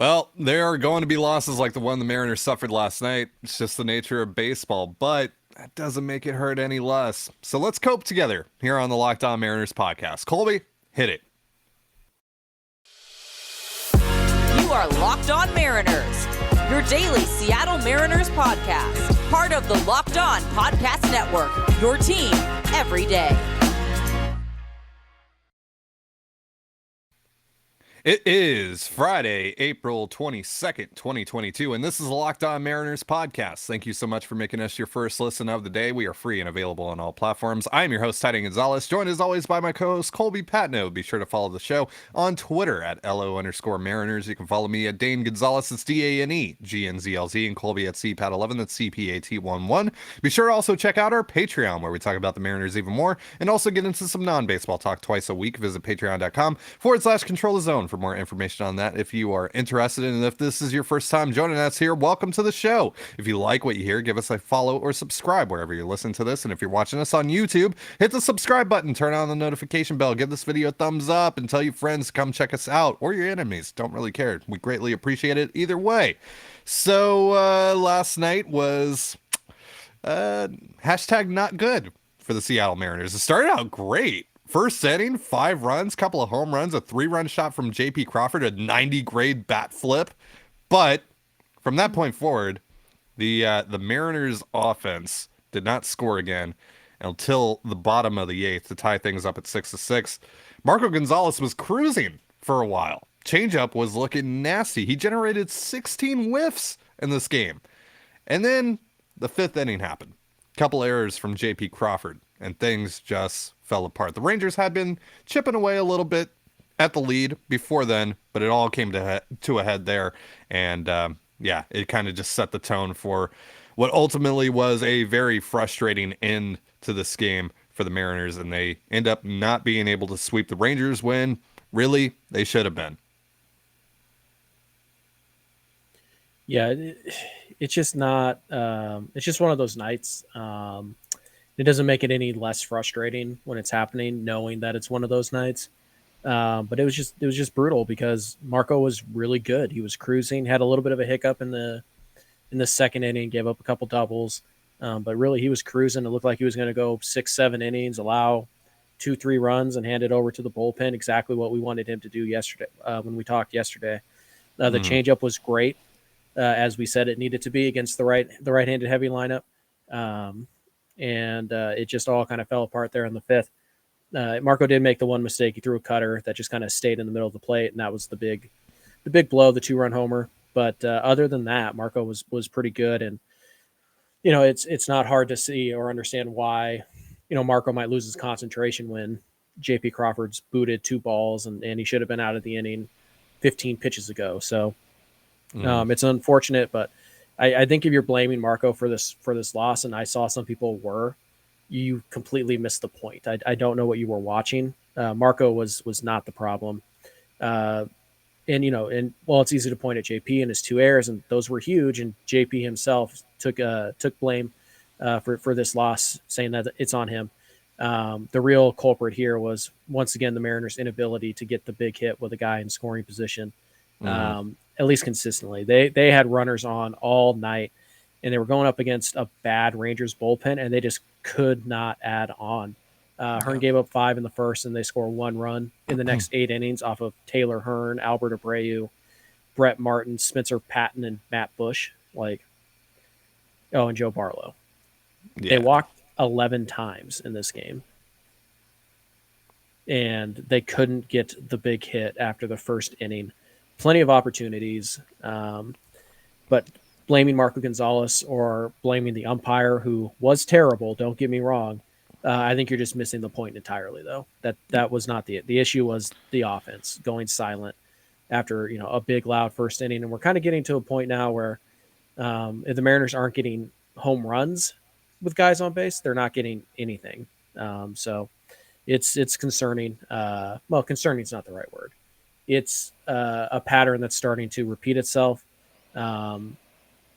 Well, there are going to be losses like the one the Mariners suffered last night. It's just the nature of baseball, but that doesn't make it hurt any less. So let's cope together here on the Locked On Mariners podcast. Colby, hit it. You are Locked On Mariners, your daily Seattle Mariners podcast. Part of the Locked On Podcast Network, your team every day. It is Friday, April 22nd, 2022, and this is the Locked On Mariners podcast. Thank you so much for making us your first listen of the day. We are free and available on all platforms. I am your host, Ty Gonzalez, joined as always by my co-host, Colby Patno. Be sure to follow the show on Twitter at LO_Mariners. You can follow me at Dane Gonzalez, it's DANEGNZLZ, and Colby at CPAT11, that's CPAT11. Be sure to also check out our Patreon, where we talk about the Mariners even more, and also get into some non-baseball talk twice a week. Visit patreon.com/control the zone for more information on that if you are interested. And if this is your first time joining us here, welcome to the show. If you like what you hear, give us a follow or subscribe wherever you're listening to this. And if you're watching us on YouTube, hit the subscribe button, turn on the notification bell, give this video a thumbs up, and tell your friends to come check us out, or your enemies. Don't really care. We greatly appreciate it either way. So last night was hashtag not good for the Seattle Mariners. It started out great. First inning, 5 runs, couple of home runs, a 3-run shot from JP Crawford, a 90-grade bat flip. But from that point forward, the Mariners offense did not score again until the bottom of the 8th to tie things up at 6-6. Marco Gonzalez was cruising for a while. Changeup was looking nasty. He generated 16 whiffs in this game. And then the 5th inning happened. Couple errors from JP Crawford, and things just fell apart. The Rangers had been chipping away a little bit at the lead before then, but it all came to a head there. And yeah, it kind of just set the tone for what ultimately was a very frustrating end to this game for the Mariners. And they end up not being able to sweep the Rangers when really they should have been. Yeah, it's just not. It's just one of those nights. It doesn't make it any less frustrating when it's happening, knowing that it's one of those nights. But it was just brutal because Marco was really good. He was cruising, had a little bit of a hiccup in the second inning, gave up a couple doubles, but really he was cruising. It looked like he was going to go 6-7 innings, allow 2-3 runs, and hand it over to the bullpen. Exactly what we wanted him to do yesterday when we talked yesterday. The changeup was great. As we said, it needed to be against the right-handed heavy lineup. And it just all kind of fell apart there in the 5th. Marco did make the one mistake. He threw a cutter that just kind of stayed in the middle of the plate, and that was the big blow, the 2-run homer. But other than that, Marco was pretty good. And, it's not hard to see or understand why, Marco might lose his concentration when JP Crawford's booted 2 balls and he should have been out of the inning 15 pitches ago. So it's unfortunate, but I think if you're blaming Marco for this loss, and I saw some people were, you completely missed the point. I don't know what you were watching. Marco was not the problem. And it's easy to point at JP and his 2 errors, and those were huge. And JP himself took blame for this loss, saying that it's on him. The real culprit here was, once again, the Mariners' inability to get the big hit with a guy in scoring position. At least consistently. They had runners on all night, and they were going up against a bad Rangers bullpen, and they just could not add on. Hearn gave up 5 in the first, and they score 1 run in the next 8 innings off of Taylor Hearn, Albert Abreu, Brett Martin, Spencer Patton, and Matt Bush. And Joe Barlow. Yeah. They walked 11 times in this game, and they couldn't get the big hit after the first inning. Plenty of opportunities, but blaming Marco Gonzalez or blaming the umpire, who was terrible, don't get me wrong, I think you're just missing the point entirely, though. That was not the issue. Was the offense going silent after a big loud first inning, and we're kind of getting to a point now where if the Mariners aren't getting home runs with guys on base, they're not getting anything. So it's concerning. Well, concerning is not the right word. It's a pattern that's starting to repeat itself. But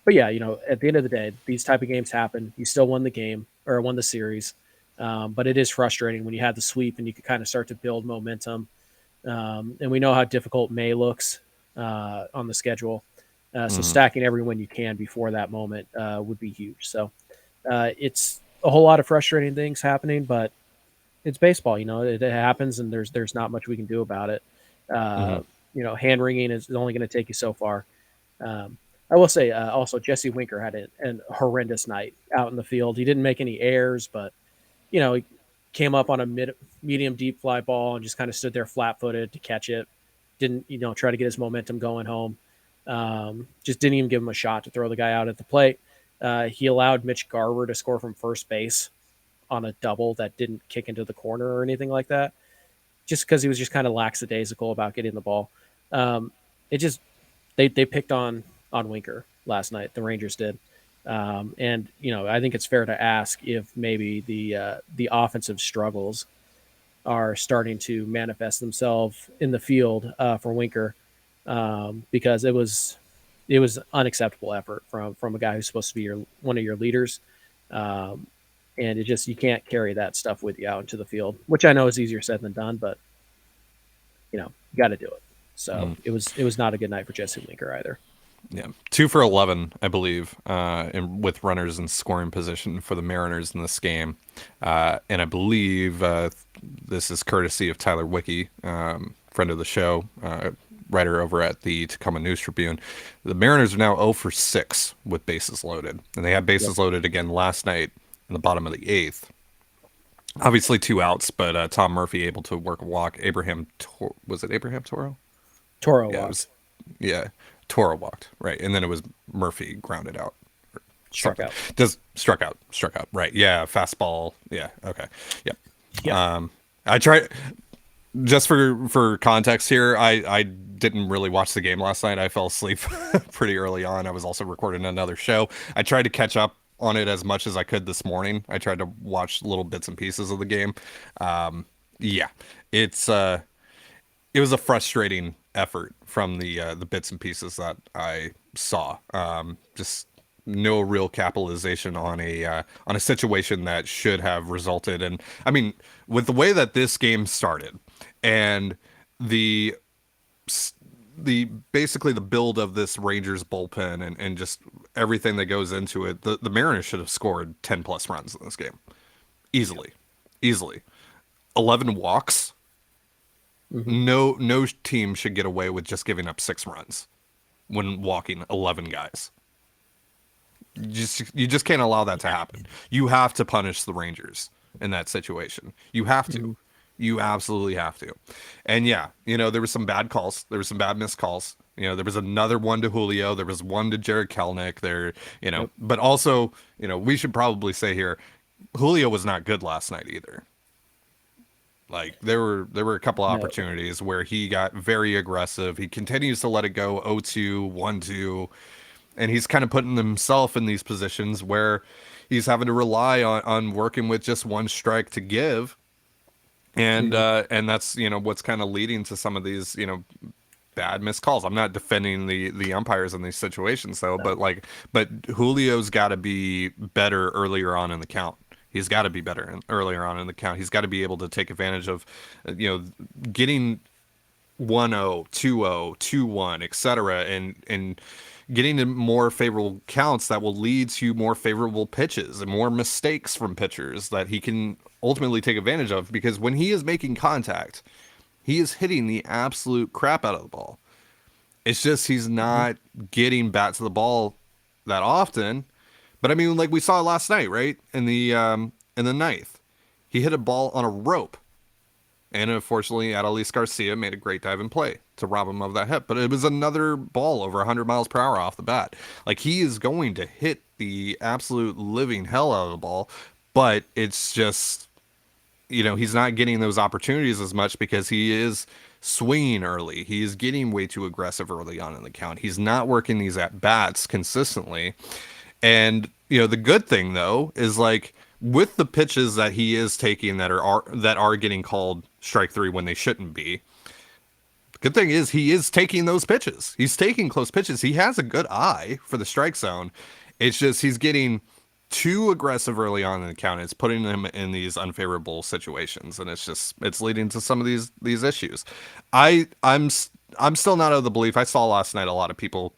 yeah, at the end of the day, these type of games happen. You still won the game or won the series. But it is frustrating when you had the sweep and you could kind of start to build momentum. And we know how difficult May looks on the schedule. So stacking every win you can before that moment would be huge. So it's a whole lot of frustrating things happening, but it's baseball. It happens, and there's not much we can do about it. Hand wringing is only going to take you so far. I will say also Jesse Winker had a horrendous night out in the field. He didn't make any errors, but he came up on a medium deep fly ball and just kind of stood there flat footed to catch it. Didn't try to get his momentum going home. Just didn't even give him a shot to throw the guy out at the plate. He allowed Mitch Garver to score from first base on a double that didn't kick into the corner or anything like that, just because he was just kind of lackadaisical about getting the ball. They picked on Winker last night. The Rangers did. And I think it's fair to ask if maybe the offensive struggles are starting to manifest themselves in the field for Winker, because it was unacceptable effort from a guy who's supposed to be one of your leaders. And you can't carry that stuff with you out into the field, which I know is easier said than done, but you got to do it. So it was not a good night for Jesse Winker either. Yeah, 2 for 11, I believe, with runners in scoring position for the Mariners in this game, and I believe this is courtesy of Tyler Wicke, friend of the show, writer over at the Tacoma News Tribune. The Mariners are now 0 for 6 with bases loaded, and they had bases loaded again last night in the bottom of the 8th. Obviously 2 outs, but Tom Murphy able to work a walk. Was it Abraham Toro? Toro yeah, walked. Toro walked, right, and then it was Murphy grounded out. Struck out. Struck out. Right. Yeah. Fastball. Yeah. Okay. Yep. Yeah. I tried, just for context here, I didn't really watch the game last night. I fell asleep pretty early on. I was also recording another show. I tried to catch up on it as much as I could this morning. I tried to watch little bits and pieces of the game. Yeah. It was a frustrating effort from the bits and pieces that I saw. Just no real capitalization on a situation that should have resulted in. I mean, with the way that this game started and the basically the build of this Rangers bullpen and just everything that goes into it, the Mariners should have scored 10 plus runs in this game easily. 11 walks. No team should get away with just giving up 6 runs when walking 11 guys. You just can't allow that to happen. You have to punish the Rangers in that situation. You have to. You absolutely have to. And yeah, there were some bad calls. There were some bad missed calls. There was another one to Julio. There was one to Jared Kelenic. But also, we should probably say here, Julio was not good last night either. Like there were a couple of opportunities where he got very aggressive. He continues to let it go 0-2, 1-2, and he's kind of putting himself in these positions where he's having to rely on working with just one strike to give. And that's what's kind of leading to some of these bad missed calls. I'm not defending the umpires in these situations though, but Julio's got to be better earlier on in the count. He's got to be better earlier on in the count. He's got to be able to take advantage of, getting 1-0, 2-0, 2-1, etc., and getting to more favorable counts that will lead to more favorable pitches and more mistakes from pitchers that he can ultimately take advantage of. Because when he is making contact, he is hitting the absolute crap out of the ball. It's just he's not getting back to the ball that often. But I mean, like we saw last night, right? In the ninth, he hit a ball on a rope, and unfortunately, Adolis Garcia made a great dive and play to rob him of that hit. But it was another ball over 100 miles per hour off the bat. Like he is going to hit the absolute living hell out of the ball, but it's just, he's not getting those opportunities as much because he is swinging early. He is getting way too aggressive early on in the count. He's not working these at bats consistently. And, the good thing, though, is like with the pitches that he is taking that are getting called strike 3 when they shouldn't be. The good thing is he is taking those pitches. He's taking close pitches. He has a good eye for the strike zone. It's just he's getting too aggressive early on in the count. It's putting him in these unfavorable situations, and it's leading to some of these issues. I'm I'm still not of the belief. I saw last night a lot of people,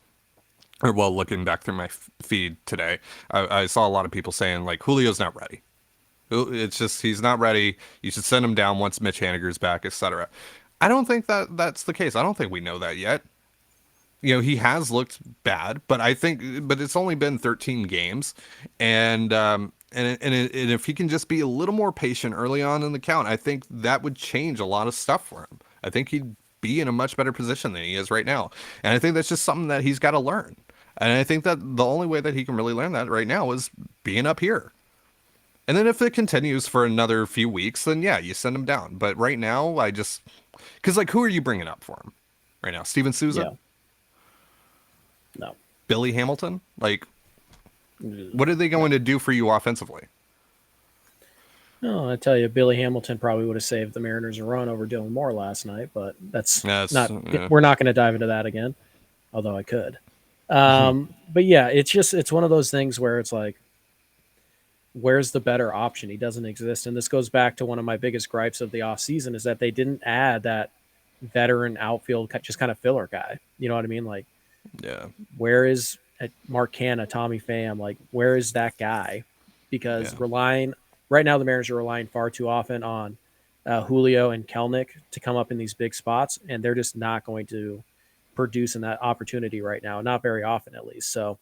or well, looking back through my feed today, I saw a lot of people saying like Julio's not ready. It's just he's not ready. You should send him down once Mitch Haniger's back, etc. I don't think that that's the case. I don't think we know that yet. He has looked bad, but but it's only been 13 games, and if he can just be a little more patient early on in the count, I think that would change a lot of stuff for him. I think he'd be in a much better position than he is right now, and I think that's just something that he's got to learn. And I think that the only way that he can really learn that right now is being up here. And then if it continues for another few weeks, then yeah, you send him down. But right now, because like, who are you bringing up for him right now? Steven Souza? Yeah. No. Billy Hamilton? Like, what are they going to do for you offensively? No, I tell you, Billy Hamilton probably would have saved the Mariners a run over Dylan Moore last night, but we're not going to dive into that again, although I could. But yeah, it's one of those things where it's like, where's the better option? He doesn't exist. And this goes back to one of my biggest gripes of the offseason is that they didn't add that veteran outfield, just kind of filler guy. You know what I mean? Like, yeah, where is Mark Canha, Tommy Pham? Like, where is that guy? Because right now, the Mariners are relying far too often on Julio and Kelnick to come up in these big spots, and they're just not going to produce in that opportunity right now, not very often at least. So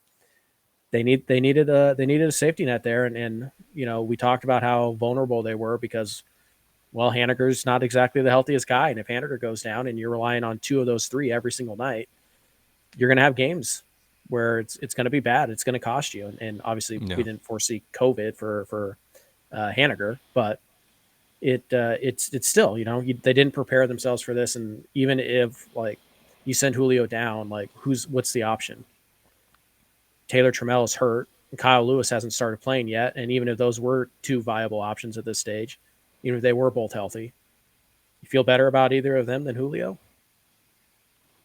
they needed a safety net there, and we talked about how vulnerable they were because, well, Haniger's not exactly the healthiest guy, and if Haniger goes down and you're relying on two of those three every single night, you're going to have games where it's going to be bad. It's going to cost you. And obviously we didn't foresee COVID for Haniger, but it's still, they didn't prepare themselves for this. And even if like you send Julio down, like what's the option? Taylor Trammell is hurt. And Kyle Lewis hasn't started playing yet. And even if those were two viable options at this stage, even if they were both healthy, you feel better about either of them than Julio?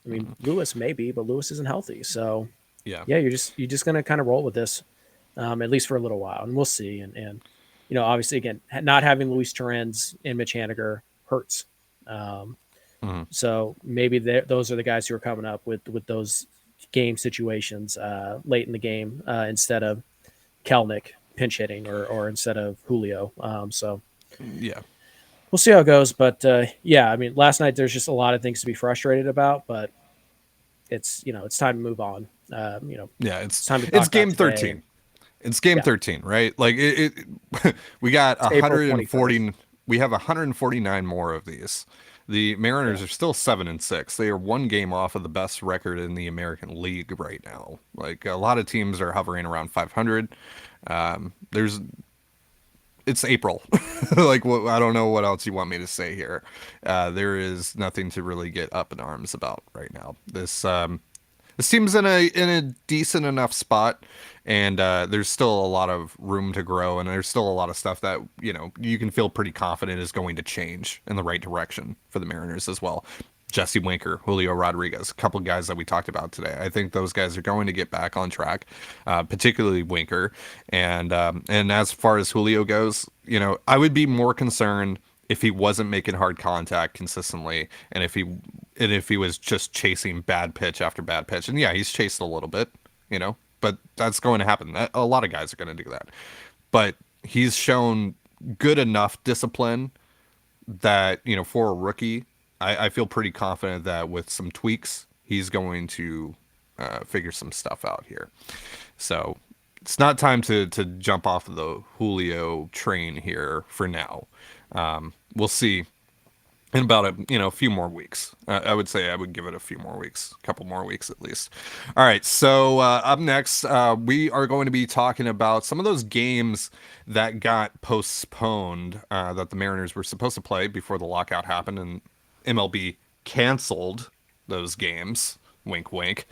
I mean, Lewis maybe, but Lewis isn't healthy. So yeah, you're just going to kind of roll with this, at least for a little while, and we'll see. And obviously, again, not having Luis Torrens and Mitch Haniger hurts. So maybe those are the guys who are coming up with those game situations late in the game instead of Kelnick pinch hitting or instead of Julio. So yeah. We'll see how it goes, but I mean, last night there's just a lot of things to be frustrated about, but it's time to move on. It's time to. It's game 13. It's game 13, right? Like we got 140. We have 149 more of these. The Mariners are still 7-6. They are one game off of the best record in the American League right now. Like a lot of teams are hovering around 500. It's April. Like, I don't know what else you want me to say here. There is nothing to really get up in arms about right now. This team's in a decent enough spot, and there's still a lot of room to grow, and there's still a lot of stuff that you can feel pretty confident is going to change in the right direction for the Mariners as well. Jesse Winker, Julio Rodriguez, a couple of guys that we talked about today. I think those guys are going to get back on track, particularly Winker. And as far as Julio goes, I would be more concerned if he wasn't making hard contact consistently, and if he was just chasing bad pitch after bad pitch. And yeah, he's chased a little bit, but that's going to happen. A lot of guys are going to do that. But he's shown good enough discipline that, for a rookie, I feel pretty confident that with some tweaks, he's going to figure some stuff out here. So it's not time to jump off of the Julio train here for now. We'll see in about a few more weeks. I would say I would give it a few more weeks, a couple more weeks at least. All right, so up next, we are going to be talking about some of those games that got postponed that the Mariners were supposed to play before the lockout happened, and MLB canceled those games. Wink, wink.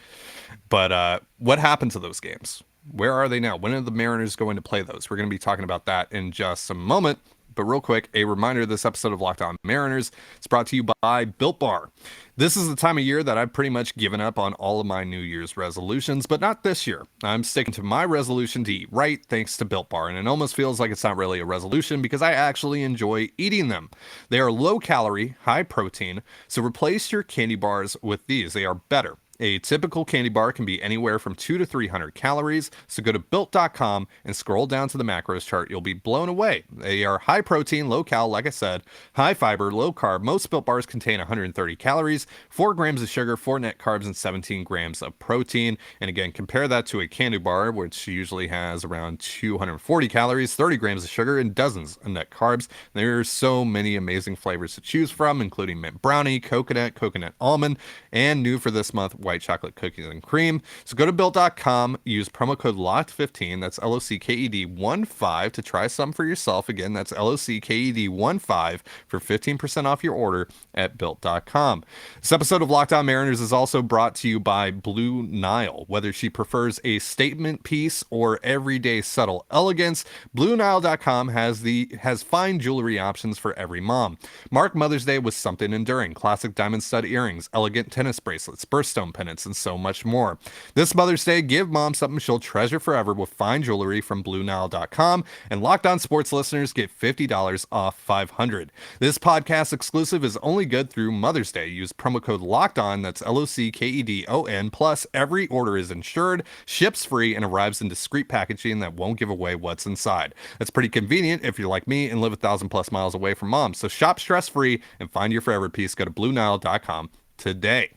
But what happened to those games? Where are they now? When are the Mariners going to play those? We're going to be talking about that in just a moment. But real quick, a reminder, this episode of Locked On Mariners is brought to you by Built Bar. This is the time of year that I've pretty much given up on all of my New Year's resolutions, but not this year. I'm sticking to my resolution to eat right thanks to Built Bar, and it almost feels like it's not really a resolution because I actually enjoy eating them. They are low calorie, high protein, so replace your candy bars with these. They are better. A typical candy bar can be anywhere from 200 to 300 calories, so go to built.com and scroll down to the macros chart. You'll be blown away. They are high protein, low cal, like I said, high fiber, low carb. Most Built bars contain 130 calories, 4 grams of sugar, 4 net carbs, and 17 grams of protein. And again, compare that to a candy bar, which usually has around 240 calories, 30 grams of sugar, and dozens of net carbs. There are so many amazing flavors to choose from, including mint brownie, coconut almond, and new for this month, white chocolate cookies and cream. So go to built.com, use promo code LOCKED15, that's LOCKED15 to try some for yourself. Again, that's LOCKED15 for 15% off your order at built.com. This episode of Locked On Mariners is also brought to you by Blue Nile. Whether she prefers a statement piece or everyday subtle elegance, BlueNile.com has fine jewelry options for every mom. Mark Mother's Day with something enduring: classic diamond stud earrings, elegant tennis bracelets, birthstone pendants, and so much more. This Mother's Day, give mom something she'll treasure forever with fine jewelry from BlueNile.com, and Locked On Sports listeners get $50 off $500. This podcast exclusive is only good through Mother's Day. Use promo code LOCKEDON, that's LOCKEDON, plus every order is insured, ships free, and arrives in discreet packaging that won't give away what's inside. That's pretty convenient if you're like me and live 1,000 plus miles away from mom. So shop stress free and find your forever piece. Go to BlueNile.com today.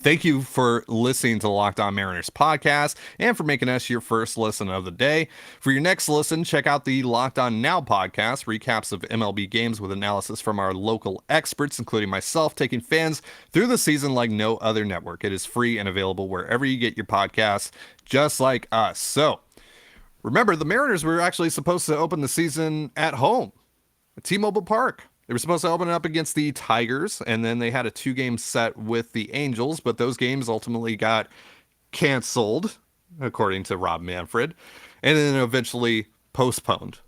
Thank you for listening to the Locked On Mariners podcast and for making us your first listen of the day. For your next listen, check out the Locked On Now podcast, recaps of MLB games with analysis from our local experts, including myself, taking fans through the season like no other network. It is free and available wherever you get your podcasts, just like us. So remember, the Mariners were actually supposed to open the season at home at T-Mobile Park. They were supposed to open it up against the Tigers, and then they had a 2-game set with the Angels, but those games ultimately got canceled, according to Rob Manfred, and then eventually postponed,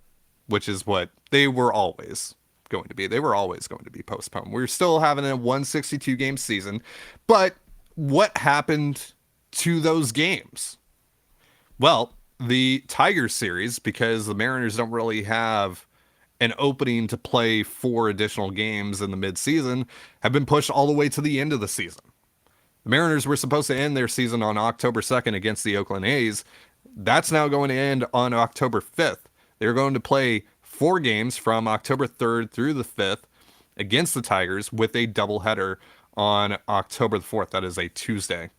which is what they were always going to be. They were always going to be postponed. We're still having a 162-game season, but what happened to those games? Well, the Tigers series, because the Mariners don't really have an opening to play 4 additional games in the midseason, have been pushed all the way to the end of the season. The Mariners were supposed to end their season on October 2nd against the Oakland A's. That's now going to end on October 5th. They're going to play 4 games from October 3rd through the 5th against the Tigers with a doubleheader on October the 4th. That is a Tuesday,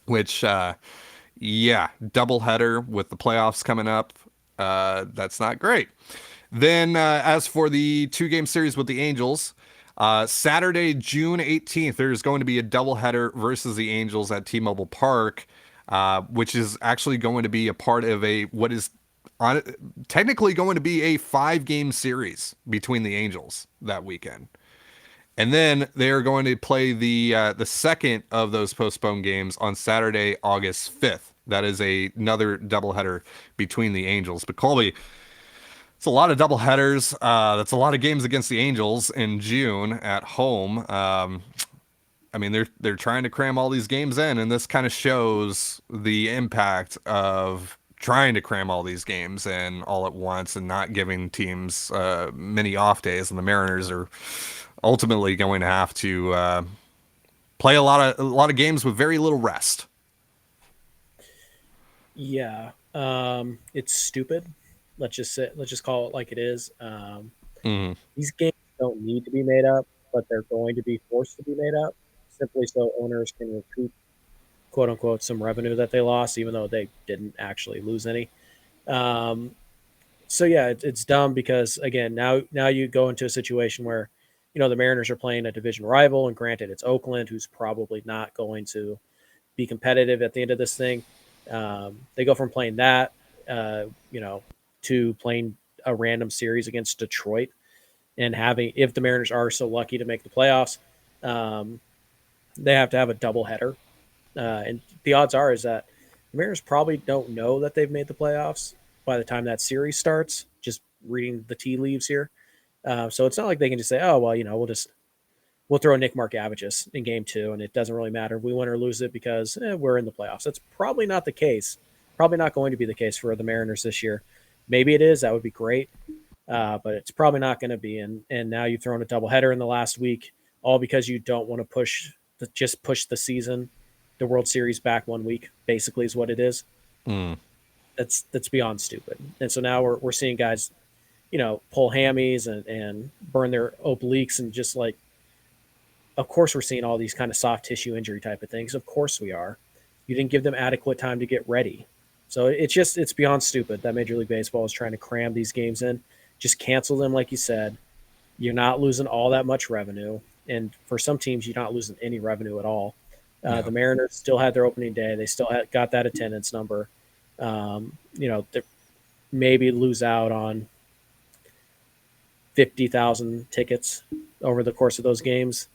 which, doubleheader with the playoffs coming up. That's not great. Then as for the 2-game series with the Angels, Saturday, June 18th, there's going to be a doubleheader versus the Angels at T-Mobile Park, which is actually going to be a part of what is technically going to be a 5-game series between the Angels that weekend. And then they're going to play the second of those postponed games on Saturday, August 5th. That is another doubleheader between the Angels. But Colby, it's a lot of doubleheaders. That's a lot of games against the Angels in June at home. I mean, they're trying to cram all these games in, and this kind of shows the impact of trying to cram all these games in all at once and not giving teams many off days. And the Mariners are ultimately going to have to play a lot of games with very little rest. Yeah, it's stupid. Let's just call it like it is. These games don't need to be made up, but they're going to be forced to be made up simply so owners can recoup, quote unquote, some revenue that they lost, even though they didn't actually lose any. So yeah, it's dumb because again, now you go into a situation where, the Mariners are playing a division rival, and granted it's Oakland, who's probably not going to be competitive at the end of this thing. They go from playing that, to playing a random series against Detroit, and if the Mariners are so lucky to make the playoffs, they have to have a doubleheader. And the odds are is that the Mariners probably don't know that they've made the playoffs by the time that series starts, just reading the tea leaves here. So it's not like they can just say, oh, well, we'll throw Nick Markavicius in game 2, and it doesn't really matter if we win or lose it because we're in the playoffs. That's probably not the case. Probably not going to be the case for the Mariners this year. Maybe it is. That would be great. But it's probably not going to be. And now you've thrown a doubleheader in the last week, all because you don't want to push the season, the World Series back 1 week, basically is what it is. That's beyond stupid. And so now we're seeing guys, pull hammies and burn their obliques, and just like, of course we're seeing all these kind of soft tissue injury type of things. Of course we are. You didn't give them adequate time to get ready. So it's beyond stupid that Major League Baseball is trying to cram these games in. Just cancel them, like you said. You're not losing all that much revenue. And for some teams, you're not losing any revenue at all. The Mariners still had their opening day. They still got that attendance number. They maybe lose out on 50,000 tickets over the course of those games.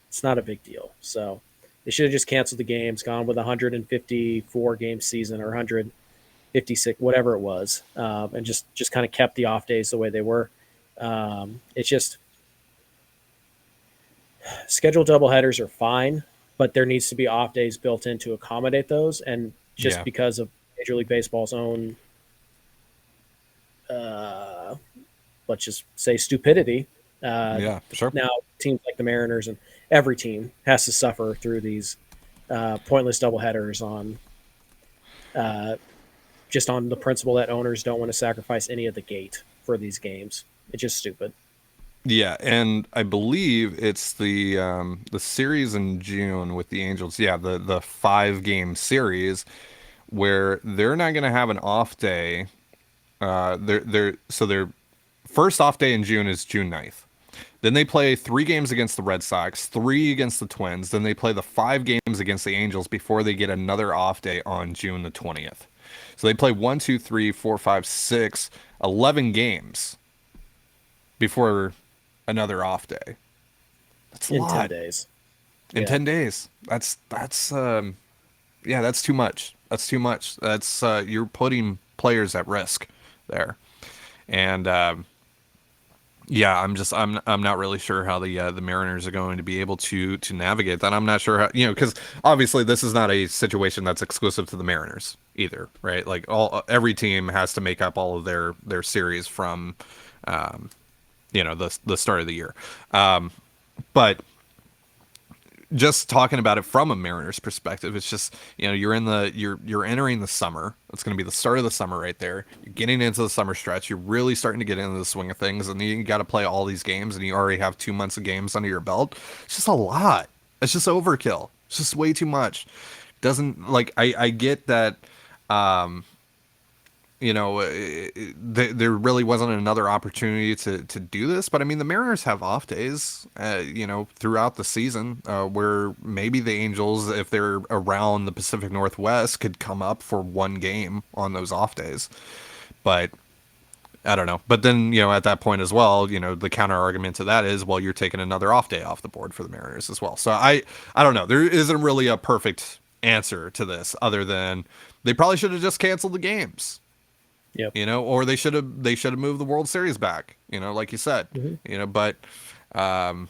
It's not a big deal. So they should have just canceled the games, gone with a 154 game season or 156, whatever it was, and just kind of kept the off days the way they were. It's just scheduled doubleheaders are fine, but there needs to be off days built in to accommodate those. And just because of Major League Baseball's own, let's just say stupidity. Sure. Now teams like the Mariners and every team has to suffer through these pointless doubleheaders on just on the principle that owners don't want to sacrifice any of the gate for these games. It's just stupid. Yeah, and I believe it's the series in June with the Angels. Yeah, the 5-game series where they're not going to have an off day. Their first off day in June is June 9th. Then they play 3 games against the Red Sox, 3 against the Twins. Then they play the 5 games against the Angels before they get another off day on June the 20th. So they play 1, 2, 3, 4, 5, 6, 11 games before another off day. That's a lot. 10 days. In 10 days. That's too much. That's too much. That's you're putting players at risk there. And I'm not really sure how the Mariners are going to be able to navigate that. I'm not sure how, because obviously this is not a situation that's exclusive to the Mariners either, right? Like every team has to make up all of their series from the start of the year. But just talking about it from a Mariners perspective, it's just, you're entering the summer. It's going to be the start of the summer right there. You're getting into the summer stretch. You're really starting to get into the swing of things, and you got to play all these games, and you already have 2 months of games under your belt. It's just a lot. It's just overkill. It's just way too much. Doesn't like I get that. There really wasn't another opportunity to do this, but I mean, the Mariners have off days, throughout the season, where maybe the Angels, if they're around the Pacific Northwest, could come up for 1 game on those off days. But I don't know. But then, at that point as well, the counter argument to that is, well, you're taking another off day off the board for the Mariners as well. So I don't know. There isn't really a perfect answer to this other than they probably should have just canceled the games. Yep. Or they should have moved the World Series back, like you said, but, how,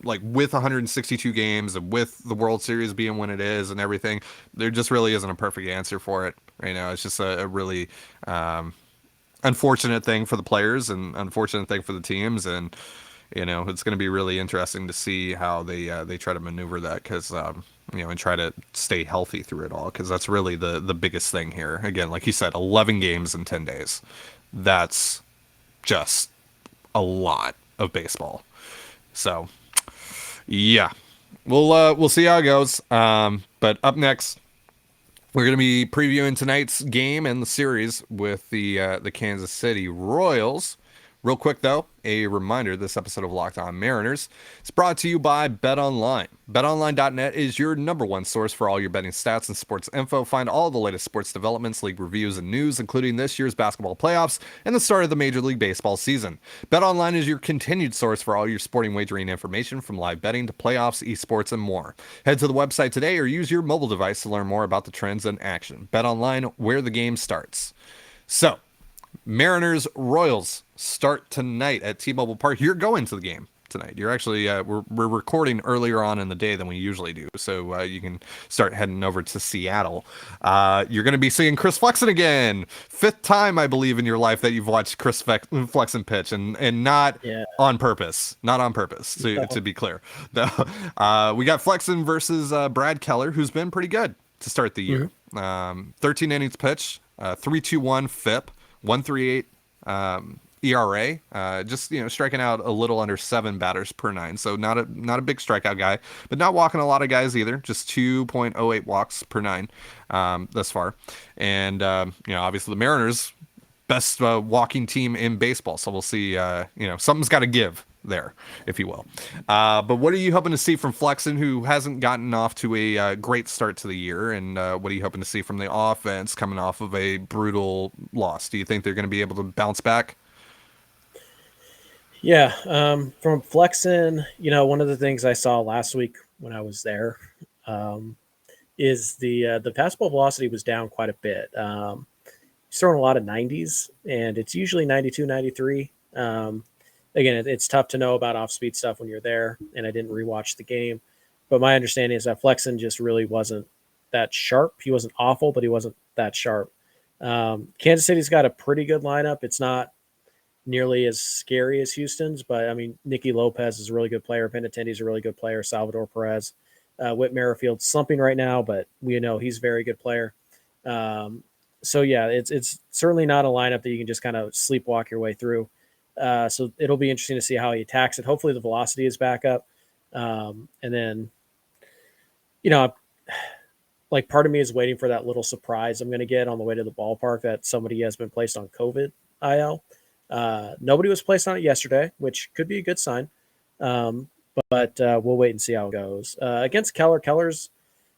like, with 162 games and with the World Series being when it is and everything, there just really isn't a perfect answer for it right now. It's just a really, unfortunate thing for the players and unfortunate thing for the teams. And, it's going to be really interesting to see how they try to maneuver that. 'Cause, and try to stay healthy through it all, because that's really the biggest thing here. Again, like you said, 11 games in 10 days. That's just a lot of baseball. So, yeah, we'll see how it goes. But up next, we're going to be previewing tonight's game and the series with the Kansas City Royals. Real quick, though, a reminder, this episode of Locked On Mariners is brought to you by BetOnline. BetOnline.net is your number one source for all your betting stats and sports info. Find all the latest sports developments, league reviews, and news, including this year's basketball playoffs and the start of the Major League Baseball season. BetOnline is your continued source for all your sporting wagering information, from live betting to playoffs, esports, and more. Head to the website today or use your mobile device to learn more about the trends in action. BetOnline, where the game starts. So, Mariners Royals start tonight at T-Mobile Park. You're going to the game tonight. You're actually we're recording earlier on in the day than we usually do, so you can start heading over to Seattle. You're going to be seeing Chris Flexen again, 5th time I believe in your life that you've watched Chris Flexen pitch, and not Yeah. on purpose, not on purpose. To be clear, we got Flexen versus Brad Keller, who's been pretty good to start the year. 13 innings pitch, 3.21 FIP. 1.38 ERA, just striking out a little under 7 batters per 9, so not a big strikeout guy, but not walking a lot of guys either. Just 2.08 walks per 9 thus far, and obviously the Mariners best walking team in baseball, so we'll see. Something's got to give there, if you will. But what are you hoping to see from Flexen, who hasn't gotten off to a great start to the year? And what are you hoping to see from the offense coming off of a brutal loss? Do you think they're going to be able to bounce back? Yeah. From Flexen, one of the things I saw last week when I was there is the fastball velocity was down quite a bit. He's throwing a lot of 90s, and it's usually 92, 93. Again, it's tough to know about off-speed stuff when you're there, and I didn't rewatch the game. But my understanding is that Flexen just really wasn't that sharp. He wasn't awful, but he wasn't that sharp. Kansas City's got a pretty good lineup. It's not nearly as scary as Houston's, but, I mean, Nicky Lopez is a really good player. Benintendi's a really good player. Salvador Perez. Whit Merrifield's slumping right now, but we know he's a very good player. So, yeah, it's certainly not a lineup that you can just kind of sleepwalk your way through. So it'll be interesting to see how he attacks it. Hopefully the velocity is back up. And then, like part of me is waiting for that little surprise I'm going to get on the way to the ballpark that somebody has been placed on COVID IL. Nobody was placed on it yesterday, which could be a good sign. But we'll wait and see how it goes. Against Keller's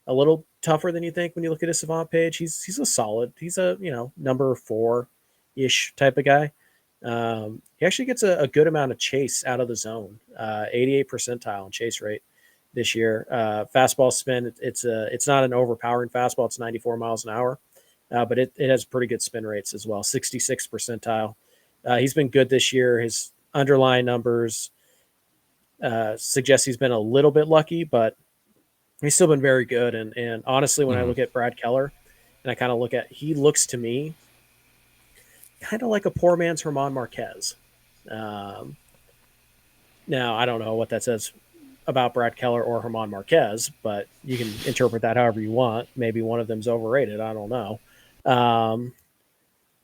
a little tougher than you think when you look at his Savant page. He's a solid. He's a, number 4-ish type of guy. He actually gets a good amount of chase out of the zone, 88 percentile in chase rate this year. Fastball spin, it's not an overpowering fastball. It's 94 miles an hour, but it has pretty good spin rates as well, 66 percentile. He's been good this year. His underlying numbers suggest he's been a little bit lucky, but he's still been very good. And honestly, when I look at Brad Keller and I kind of he looks to me kind of like a poor man's German Marquez. Now, I don't know what that says about Brad Keller or German Marquez, but you can interpret that however you want. Maybe one of them's overrated. I don't know.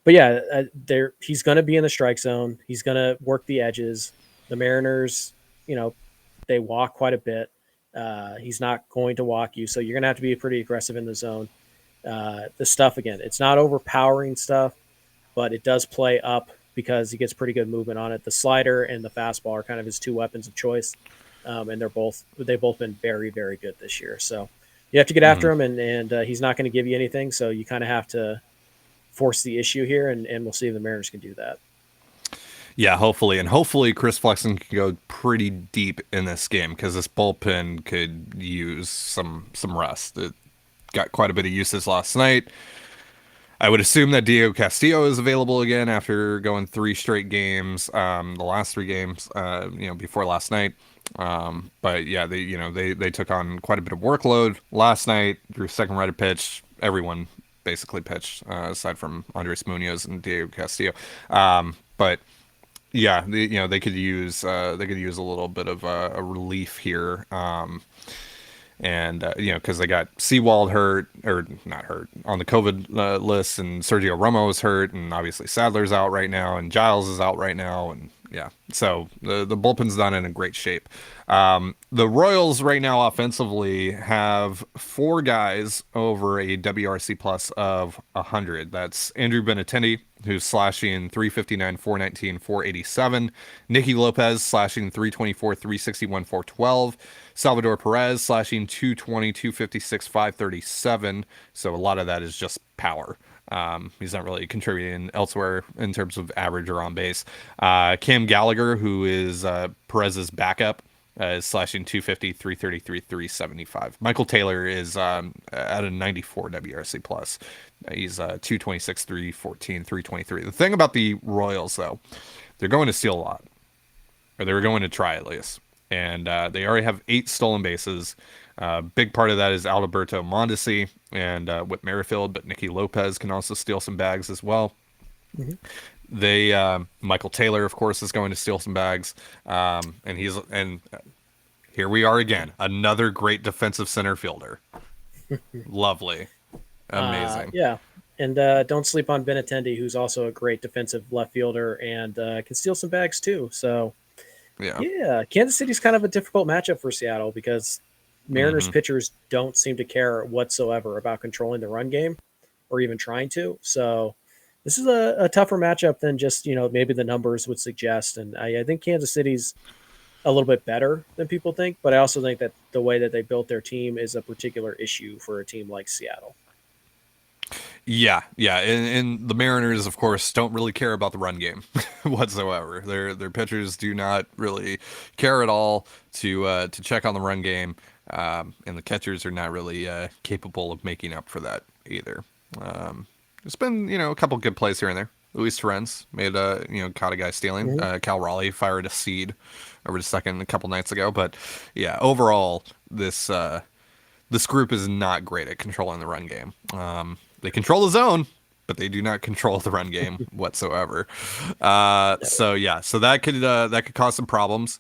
But yeah, he's going to be in the strike zone. He's going to work the edges. The Mariners, they walk quite a bit. He's not going to walk you, so you're going to have to be pretty aggressive in the zone. The stuff, again, it's not overpowering stuff, but it does play up because he gets pretty good movement on it. The slider and the fastball are kind of his two weapons of choice, and they've both been very, very good this year. So you have to get after him, and he's not going to give you anything, so you kind of have to force the issue here, and we'll see if the Mariners can do that. Yeah, hopefully Chris Flexen can go pretty deep in this game because this bullpen could use some rest. It got quite a bit of uses last night. I would assume that Diego Castillo is available again after going 3 straight games, the last 3 games, before last night. But yeah, they took on quite a bit of workload last night. Drew second righted pitch. Everyone basically pitched aside from Andres Munoz and Diego Castillo. But yeah, they could use a little bit of a relief here. And because they got Sewald hurt, or not hurt, on the COVID list, and Sergio Romo is hurt, and obviously Sadler's out right now, and Giles is out right now, and yeah, so the bullpen's not in a great shape. The Royals right now offensively have 4 guys over a WRC plus of 100. That's Andrew Benintendi, who's slashing 359, 419, 487. Nicky Lopez slashing 324, 361, 412. Salvador Perez slashing 220, 256, 537. So a lot of that is just power. He's not really contributing elsewhere in terms of average or on base. Cam Gallagher, who is Perez's backup, is slashing 250, 333, 375. Michael Taylor is at a 94 WRC plus. He's 226, 314, 323. The thing about the Royals, though, they're going to steal a lot, or they were going to try at least. And they already have 8 stolen bases. Big part of that is Alberto Mondesi and Whit Merrifield, but Nicky Lopez can also steal some bags as well. Mm-hmm. Michael Taylor, of course, is going to steal some bags. And here we are again, another great defensive center fielder. Lovely. Amazing. Yeah. And don't sleep on Benintendi, who's also a great defensive left fielder and can steal some bags too. So, yeah, Kansas City's kind of a difficult matchup for Seattle because Mariners pitchers don't seem to care whatsoever about controlling the run game or even trying to. So this is a tougher matchup than just, maybe the numbers would suggest. And I think Kansas City's a little bit better than people think, but I also think that the way that they built their team is a particular issue for a team like Seattle. Yeah. And the Mariners, of course, don't really care about the run game whatsoever. Their pitchers do not really care at all to check on the run game, and the catchers are not really capable of making up for that either. There's been a couple good plays here and there. Luis Torrens made caught a guy stealing. Cal Raleigh fired a seed over to second a couple nights ago, but yeah, overall this group is not great at controlling the run game. They control the zone, but they do not control the run game whatsoever. So that could cause some problems.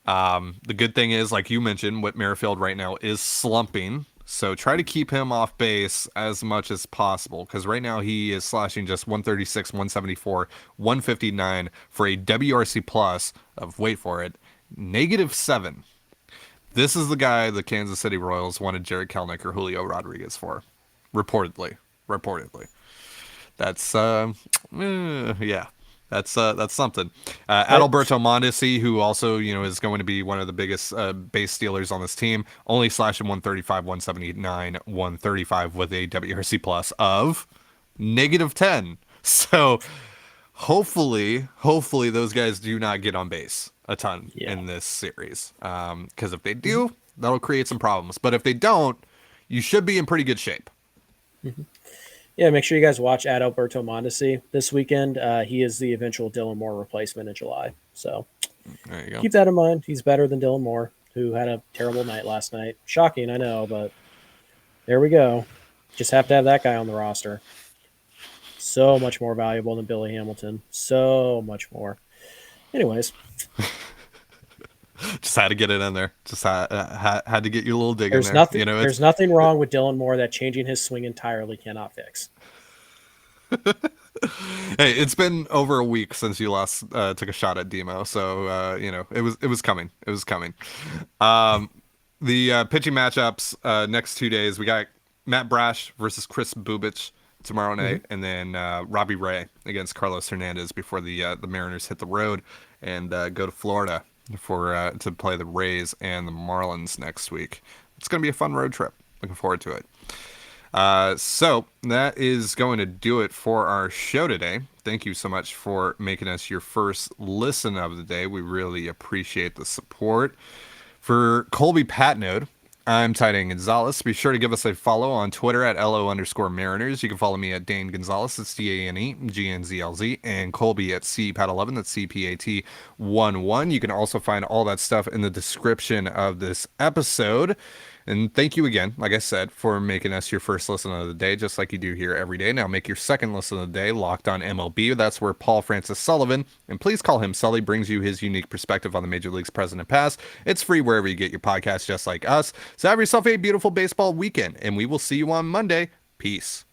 The good thing is, like you mentioned, Whit Merrifield right now is slumping. So try to keep him off base as much as possible, because right now he is slashing just 136, 174, 159 for a WRC plus of, wait for it, -7. This is the guy the Kansas City Royals wanted Jared Kelenic or Julio Rodriguez for, reportedly. That's that's something. Adalberto Mondesi, who also is going to be one of the biggest base stealers on this team, only slashing 135, 179, 135 with a WRC plus of -10. So hopefully those guys do not get on base a ton in this series, because if they do, that'll create some problems. But if they don't, you should be in pretty good shape. Yeah, make sure you guys watch Adalberto Mondesi this weekend. He is the eventual Dylan Moore replacement in July. So there you go. Keep that in mind. He's better than Dylan Moore, who had a terrible night last night. Shocking, I know, but there we go. Just have to have that guy on the roster. So much more valuable than Billy Hamilton. So much more. Anyways. Just had to get it in there. Just had to get you a little dig in there. There's nothing wrong with Dylan Moore that changing his swing entirely cannot fix. Hey, it's been over a week since you last took a shot at Demo, so it was coming. It was coming. The pitching matchups next 2 days, we got Matt Brash versus Chris Bubich tomorrow night, and then Robbie Ray against Carlos Hernandez before the Mariners hit the road and go to Florida to play the Rays and the Marlins next week. It's going to be a fun road trip. Looking forward to it. So that is going to do it for our show today. Thank you so much for making us your first listen of the day. We really appreciate the support. For Colby Patnode, I'm Ty Gonzalez. Be sure to give us a follow on Twitter at LO_Mariners. You can follow me at Dane Gonzalez. That's DANEGNZLZ. And Colby at CPAT11. That's CPAT11. You can also find all that stuff in the description of this episode. And thank you again, like I said, for making us your first listen of the day, just like you do here every day. Now make your second listen of the day Locked On MLB. That's where Paul Francis Sullivan, and please call him Sully, brings you his unique perspective on the Major League's present and past. It's free wherever you get your podcasts, just like us. So have yourself a beautiful baseball weekend, and we will see you on Monday. Peace.